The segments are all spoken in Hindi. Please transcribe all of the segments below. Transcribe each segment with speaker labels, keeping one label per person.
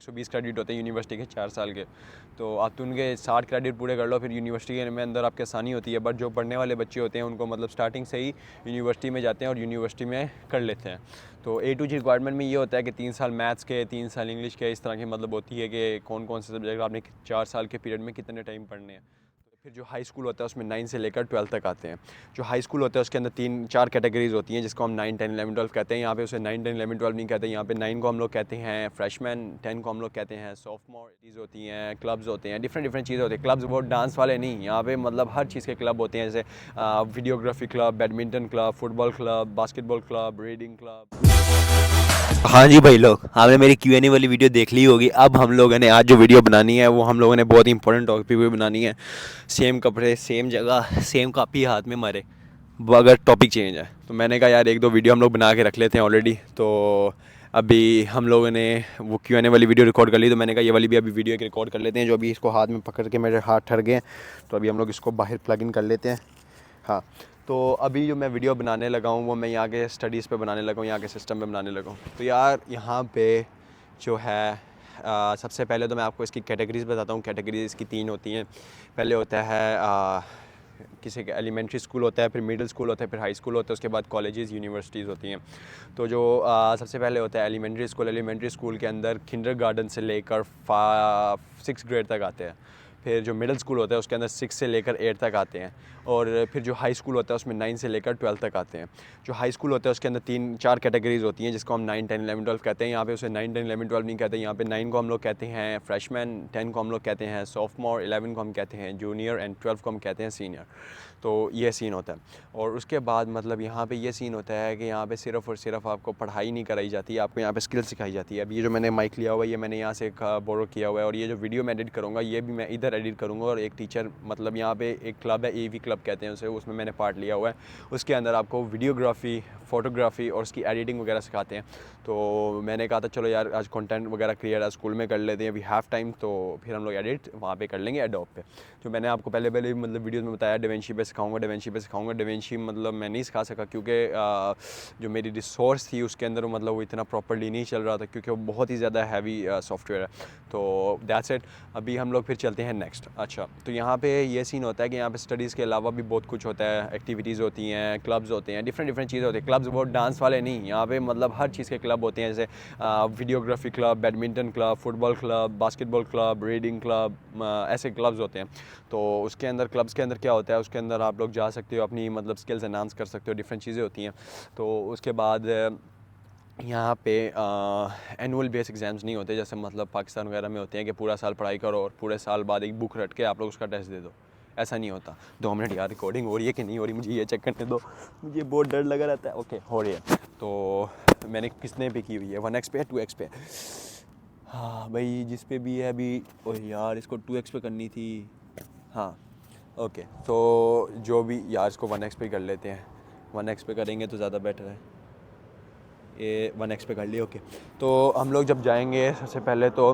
Speaker 1: 120 क्रेडिट होते हैं यूनिवर्सिटी के 4 साल के, तो आप तो उनके 60 क्रेडिट पूरे कर लो, फिर यूनिवर्सिटी में अंदर आपके आसानी होती है। बट जो पढ़ने वाले बच्चे होते हैं उनको मतलब स्टार्टिंग से ही यूनिवर्सिटी में जाते हैं और यूनिवर्सिटी में कर लेते हैं। तो A to G रिक्वायरमेंट में ये होता है कि 3 साल मैथ्स के, 3 साल इंग्लिश के, इस तरह की मतलब होती है कि कौन कौन से सब्जेक्ट आपने 4 साल के पीरियड में कितने टाइम पढ़ने हैं। फिर जो हाई स्कूल होता है उसमें 9 से लेकर 12 तक आते हैं। जो हाई स्कूल होता है उसके अंदर 3-4 कैटेगरीज होती हैं जिसको हम 9, 10, 11, 12 कहते हैं। यहाँ पे उसे 9, 10, 11, 12 नहीं कहते, यहाँ पे 9 को हम लोग कहते हैं फ्रेशमैन, 10 को हम लोग कहते हैं सॉफ्टमोर। चीज़ होती हैं, क्लब्स होते हैं, डिफरेंट चीज़ें होती हैं। क्लब्स वो डांस वाले नहीं, यहाँ पे मतलब हर चीज़ के क्लब होते हैं, जैसे videography club, badminton club, football club, basketball club, reading club.
Speaker 2: हाँ जी भाई लोग, आपने मेरी Q&A वाली वीडियो देख ली होगी। अब हम लोगों ने आज जो वीडियो बनानी है वो हम लोगों ने बहुत ही इंपॉर्टेंट टॉपिक पे बनानी है। सेम कपड़े, सेम जगह, सेम कॉपी हाथ में मारे, वो अगर टॉपिक चेंज है। तो मैंने कहा यार एक दो वीडियो हम लोग बना के रख लेते हैं ऑलरेडी। तो अभी हम लोगों ने वो Q&A वाली वीडियो रिकॉर्ड कर ली, तो मैंने कहा ये वाली भी अभी वीडियो एक रिकॉर्ड कर लेते हैं। जो अभी इसको हाथ में पकड़ के मेरे हाथ ठर गए, तो अभी हम लोग इसको बाहर प्लग इन कर लेते हैं। हाँ, तो अभी जो मैं वीडियो बनाने लगा हूँ वो मैं यहाँ के स्टडीज़ पे बनाने लगा हूँ, यहाँ के सिस्टम पे बनाने लगा हूँ। तो यार यहाँ पे जो है सबसे पहले तो मैं आपको इसकी कैटेगरीज़ बताता हूँ। कैटेगरीज इसकी 3 होती हैं। पहले होता है किसी का एलिमेंट्री स्कूल होता है, फिर मिडिल स्कूल होता है, फिर हाई स्कूल होता है, उसके बाद कॉलेजेस, यूनिवर्सिटीज़ होती हैं। तो जो सबसे पहले होता है एलिमेंट्री स्कूल। एलिमेंट्री स्कूल के अंदर किंडरगार्टन से लेकर 6 ग्रेड तक आते हैं। फिर जो मिडिल स्कूल होता है उसके अंदर 6 से लेकर 8 तक आते हैं। और फिर जो हाई स्कूल होता है उसमें 9 से लेकर 12 तक आते हैं। जो हाई स्कूल होता है उसके अंदर 3-4 कैटेगरीज होती हैं जिसको हम 9, 10, 11, 12 कहते हैं। यहाँ पे उसे 9, 10, 11, 12 नहीं कहते, यहाँ पे 9 को हम लोग कहते हैं फ्रेशमैन, 10 को हम लोग कहते हैं सॉफ्टमोर, 11 को हम कहते हैं जूनियर एंड 12 को हम कहते हैं सीनियर। तो ये सीन होता है। और उसके बाद मतलब यहाँ पे ये सीन होता है कि यहाँ पे सिर्फ़ और सिर्फ आपको पढ़ाई नहीं कराई जाती, आपको यहाँ पे स्किल सिखाई जाती है। अब ये जो मैंने माइक लिया हुआ है ये मैंने यहाँ से बोरो किया हुआ है, और ये जो वीडियो मैं एडिट करूँगा ये भी मैं इधर एडिट करूँगा। और एक टीचर मतलब यहाँ पे एक क्लब है, AV क्लब कहते हैं उसे, उसमें मैंने पार्ट लिया हुआ है। उसके अंदर आपको वीडियोग्राफी, फ़ोटोग्राफी और उसकी एडिटिंग वगैरह सिखाते हैं। तो मैंने कहा था चलो यार आज कंटेंट वगैरह क्रिएट आज स्कूल में कर लेते हैं, वी हैव टाइम, तो फिर हम लोग एडिट वहाँ पे कर लेंगे एडोब पे। जो मैंने आपको पहले मतलब वीडियोस में बताया डेविंची पे सिखाऊंगा, डेविंची पे सिखाऊंगा। डेविंची मतलब मैं नहीं सिखा सका क्योंकि जो मेरी रिसोर्स थी उसके अंदर मतलब वो इतना प्रॉपर्ली नहीं चल रहा था, क्योंकि वो बहुत ही ज़्यादा हैवी सॉफ्टवेयर है। तो दैट्स इट। अभी हम लोग फिर चलते हैं नेक्स्ट। अच्छा, तो यहाँ पे ये सीन होता है कि यहाँ पे स्टडीज़ के अलावा भी बहुत कुछ होता है। एक्टिविटीज़ होती हैं, क्लब्स होते हैं, डिफरेंट चीज़ें होती हैं। क्लब्स वो डांस वाले नहीं, यहाँ पे मतलब हर चीज़ के क्लब होते हैं, जैसे videography club, badminton club, football club, basketball club, reading club, ऐसे क्लब्स होते हैं। तो उसके अंदर क्लब्स के अंदर क्या होता है, उसके अंदर आप लोग जा सकते हो, अपनी मतलब स्किल्स एनहांस कर सकते हो, डिफरेंट चीज़ें होती हैं। तो उसके बाद यहाँ पे एनुअल बेस एग्ज़ाम्स नहीं होते जैसे मतलब पाकिस्तान वगैरह में होते हैं कि पूरा साल पढ़ाई करो और पूरे साल बाद एक बुक रट के आप लोग उसका टेस्ट दे दो। ऐसा नहीं होता। 2 मिनट यार, रिकॉर्डिंग हो रही है कि नहीं हो रही, मुझे ये चेक करने दो, मुझे बहुत डर लगा रहता है। ओके, हो रही है। तो मैंने किसने पे की हुई है, 1x पे, 2x पे? हाँ भाई, जिस पे भी है अभी। ओह यार, इसको 2x पे करनी थी। हाँ ओके, तो जो भी यार इसको 1x पे कर लेते हैं। 1x पे करेंगे तो ज़्यादा बेटर है। ये 1x पे कर लिया। ओके, तो हम लोग जब जाएंगे सबसे पहले तो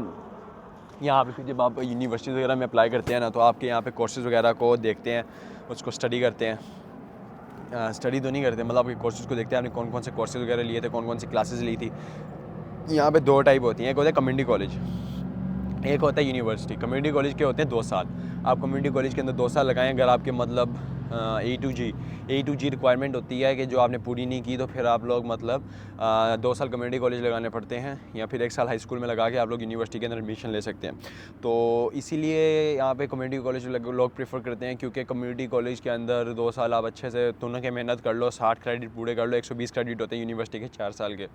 Speaker 2: यहाँ पे फिर जब आप यूनिवर्सिटी वगैरह में अप्लाई करते हैं ना, तो आपके यहाँ पे कोर्सेज़ वगैरह को देखते हैं, उसको स्टडी करते हैं। स्टडी तो नहीं करते, मतलब आपके कोर्सेज़ को देखते हैं, आपने कौन कौन से कोर्सेज़ वगैरह लिए थे, कौन कौन सी क्लासेस ली थी। यहाँ पे 2 टाइप होती हैं, एक होता है कम्युनिटी कॉलेज, एक होता है यूनिवर्सिटी। कम्युनिटी कॉलेज के होते हैं 2 साल। आप कम्युनिटी कॉलेज के अंदर 2 साल लगाएं अगर आपके मतलब A to G रिक्वायरमेंट होती है कि जो आपने पूरी नहीं की, तो फिर आप लोग मतलब 2 साल कम्युनिटी कॉलेज लगाने पड़ते हैं, या फिर 1 साल हाई स्कूल में लगा के आप लोग यूनिवर्सिटी के अंदर एडमिशन ले सकते हैं। तो इसीलिए यहाँ पे कम्युनिटी कॉलेज लोग प्रेफर करते हैं, क्योंकि कम्युनिटी कॉलेज के अंदर 2 साल आप अच्छे से तुन के मेहनत कर लो, 60 क्रेडिट पूरे कर लो। 120 क्रेडिट होते हैं यूनिवर्सिटी के 4 साल के,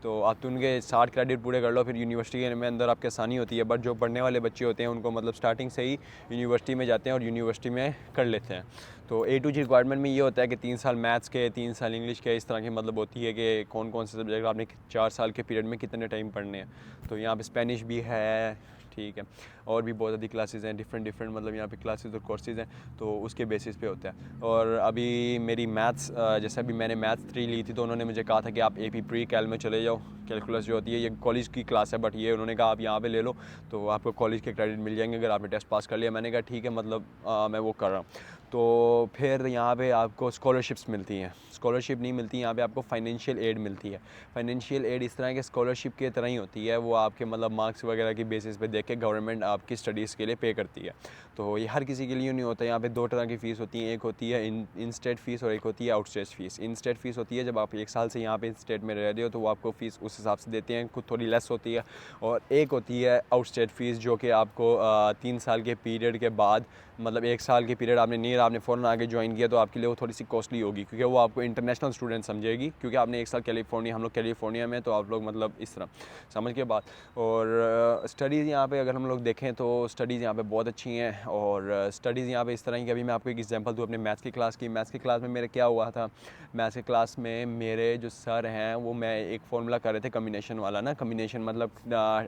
Speaker 2: तो आप तुन के 60 क्रेडिट पूरे कर लो, फिर यूनिवर्सिटी में अंदर आपकी आसानी होती है। बट जो पढ़ने वाले बच्चे होते हैं उनको मतलब स्टार्टिंग से ही यूनिवर्सिटी में जाते हैं और यूनिवर्सिटी में कर लेते हैं। तो A to G रिक्वायरमेंट में ये होता है कि 3 साल मैथ्स के, 3 साल इंग्लिश के, इस तरह की मतलब होती है कि कौन कौन से सब्जेक्ट आपने 4 साल के पीरियड में कितने टाइम पढ़ने हैं। तो यहाँ पे स्पेनिश भी है, ठीक है, और भी बहुत ज़्यादा क्लासेस हैं, डिफरेंट मतलब यहाँ पे क्लासेस और कोर्सेज़ हैं, तो उसके बेसिस पे होता है। और अभी मेरी मैथ्स जैसे अभी मैंने मैथ्स 3 ली थी, तो उन्होंने मुझे कहा था कि आप AP प्री कैल में चले जाओ,
Speaker 1: कैलकुलस जो होती है ये कॉलेज की क्लास है, बट ये उन्होंने कहा आप यहाँ पे ले लो तो आपको कॉलेज के क्रेडिट मिल जाएंगे अगर आपने टेस्ट पास कर लिया। मैंने कहा ठीक है, मतलब मैं वो कर रहा हूँ। तो फिर यहाँ पे आपको स्कॉलरशिप्स मिलती हैं, स्कॉलरशिप नहीं मिलती यहाँ पे आपको फाइनेंशियल एड मिलती है। फाइनेंशियल एड इस तरह के स्कॉलरशिप की तरह ही होती है, वो आपके मतलब मार्क्स वगैरह की बेसिस पे देख के गवर्नमेंट आपकी स्टडीज़ के लिए पे करती है। तो ये हर किसी के लिए नहीं होता। यहाँ पे दो तरह की फ़ीस होती है, एक होती है इन स्टेट फ़ीस और एक होती है आउट स्टेट फ़ीस। इन स्टेट फ़ीस होती है जब आप 1 साल से यहाँ पे स्टेट में रह रहे हो तो वो आपको फ़ीस उस हिसाब से देते हैं, कुछ थोड़ी लेस होती है। और एक होती है आउट स्टेट फ़ीस जो कि आपको 3 साल के पीरियड के बाद, मतलब 1 साल के पीरियड आपने नहीं, आपने फ़ौरन आगे ज्वाइन किया तो आपके लिए वो थोड़ी सी कॉस्टली होगी, क्योंकि वो आपको इंटरनेशनल स्टूडेंट समझेगी, क्योंकि आपने 1 साल कैलिफोर्निया, हम लोग कैलिफोर्निया में, तो आप लोग मतलब इस तरह समझ के बाद। और स्टडीज़ यहाँ पे अगर हम लोग देखें तो स्टडीज़ यहाँ पे बहुत अच्छी हैं। और स्टडीज़ यहाँ पे इस तरह की, अभी मैं आपको एक एग्जांपल दूँ अपने मैथ्स की क्लास की। मैथ्स की क्लास में मेरे क्या हुआ था, मैथ्स की क्लास में मेरे जो सर हैं वो मैं एक फार्मूला कर रहे थे कम्बिनेशन वाला ना, कम्बिनेशन मतलब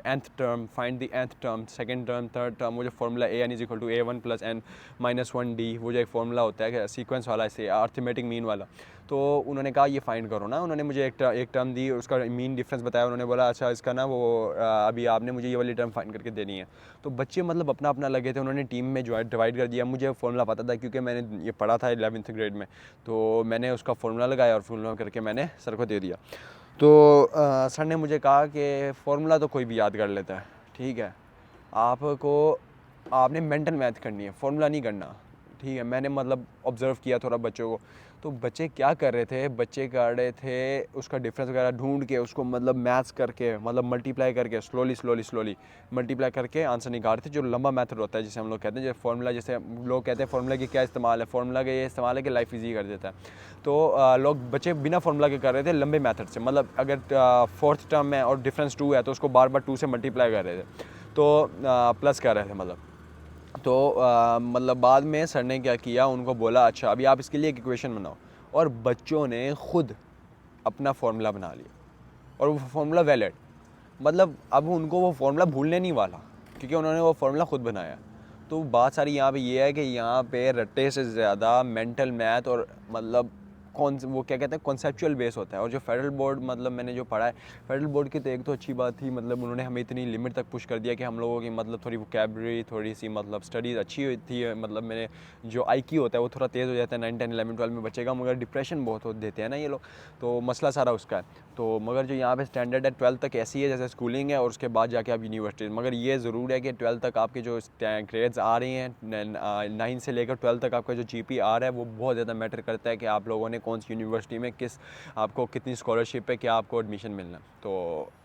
Speaker 1: nth term, find the nth term, second term, third term, वो जो formula an = a1 + n - 1d, वो जो एक फार्मूला होता है सीक्वेंस वाला, ऐसे अर्थमेटिक मीन वाला। तो उन्होंने कहा ये फाइंड करो ना, उन्होंने मुझे एक टर्म दी, उसका मीन डिफरेंस बताया। उन्होंने बोला अच्छा इसका ना वो अभी आपने मुझे ये वाली टर्म फाइंड करके देनी है। तो बच्चे मतलब अपना अपना लगे थे, उन्होंने टीम में डिवाइड कर दिया। मुझे फार्मूला पता था क्योंकि मैंने ये पढ़ा था 11th ग्रेड में, तो मैंने उसका फार्मूला लगाया और फार्मूला करके मैंने सर को दे दिया। तो सर ने मुझे कहा कि फार्मूला तो कोई भी याद कर लेता है, ठीक है, आपने मेंटल मैथ करनी है, फार्मूला नहीं करना, ठीक है। मैंने मतलब ऑब्ज़र्व किया थोड़ा बच्चों को, तो बच्चे क्या कर रहे थे, बच्चे कर रहे थे उसका डिफरेंस वगैरह ढूंढ के, उसको मतलब मैथ्स करके, मतलब मल्टीप्लाई करके, स्लोली मल्टीप्लाई करके आंसर निकाल रहे थे। जो लंबा मेथड होता है जिसे हम लोग कहते हैं, जैसे फार्मूला, जैसे लोग कहते हैं फार्मूला की क्या इस्तेमाल है, फार्मूला का ये इस्तेमाल है कि लाइफ ईजी कर देता है। तो लोग बच्चे बिना फार्मूला के कर रहे थे लंबे मेथड से, मतलब अगर 4th टर्म में और डिफरेंस 2 है तो उसको बार बार 2 से मल्टीप्लाई कर रहे थे, तो प्लस कर रहे थे मतलब। तो मतलब बाद में सर ने क्या किया, उनको बोला अच्छा अभी आप इसके लिए एक इक्वेशन बनाओ, और बच्चों ने ख़ुद अपना फार्मूला बना लिया और वो फार्मूला वैलिड, मतलब अब उनको वो फार्मूला भूलने नहीं वाला क्योंकि उन्होंने वो फार्मूला ख़ुद बनाया। तो बात सारी यहाँ पे ये है कि यहाँ पे रट्टे से ज़्यादा मेंटल मैथ और मतलब वो क्या कहते हैं कॉन्सेप्चुअल बेस होता है। और जो फेडरल बोर्ड, मतलब मैंने जो पढ़ा है फेडरल बोर्ड की, तो एक तो अच्छी बात थी, मतलब उन्होंने हमें इतनी लिमिट तक पुश कर दिया कि हम लोगों की मतलब थोड़ी वोकैबुलरी, थोड़ी सी मतलब स्टडीज़ अच्छी हुई थी। मतलब मैंने जो IQ होता है वो थोड़ा तेज़ हो जाता है 9, 10, 11, 12 में बच्चे का, मगर डिप्रेशन बहुत देते हैं ना ये लोग, तो मसला सारा उसका है। तो मगर जो यहाँ पे स्टैंडर्ड है 12th तक ऐसी है जैसे स्कूलिंग है, और उसके बाद जाके आप यूनिवर्सिटी, मगर ये ज़रूर है कि 12th तक आपके जो ग्रेड्स आ रही हैं 9 से लेकर 12 तक आपका जो GPR है वो बहुत ज़्यादा मैटर करता है कि आप लोगों ने कौन सी यूनिवर्सिटी में आपको कितनी स्कॉलरशिप है, क्या आपको एडमिशन मिलना। तो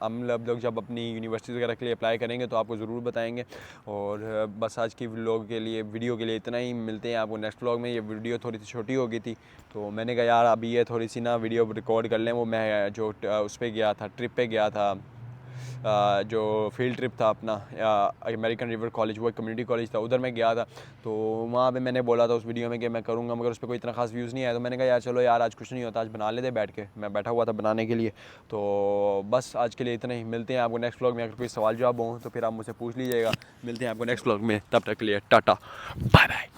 Speaker 1: हम लोग जब अपनी यूनिवर्सिटी वगैरह के लिए अप्लाई करेंगे तो आपको ज़रूर बताएंगे। और बस आज की वीडियो के लिए इतना ही, मिलते हैं आपको नेक्स्ट व्लॉग में। ये वीडियो थोड़ी सी छोटी हो गई थी तो मैंने कहा यार अभी ये थोड़ी सी ना वीडियो रिकॉर्ड कर लें। वो मैं जो उस पर गया था, ट्रिप पे गया था, जो फील्ड ट्रिप था अपना अमेरिकन रिवर कॉलेज, वो एक कम्युनिटी कॉलेज था, उधर मैं गया था। तो वहाँ पे मैंने बोला था उस वीडियो में कि मैं करूँगा, मगर उस पर कोई इतना खास व्यूज़ नहीं आया। तो मैंने कहा यार चलो यार आज कुछ नहीं होता, आज बना लेते बैठ के, मैं बैठा हुआ था बनाने के लिए। तो बस आज के लिए इतना ही, मिलते हैं आपको नेक्स्ट व्लॉग में। अगर कोई सवाल जवाब हो तो फिर आप मुझसे पूछ लीजिएगा। मिलते हैं आपको नेक्स्ट व्लॉग में, तब तक के लिए टाटा बाय बाय।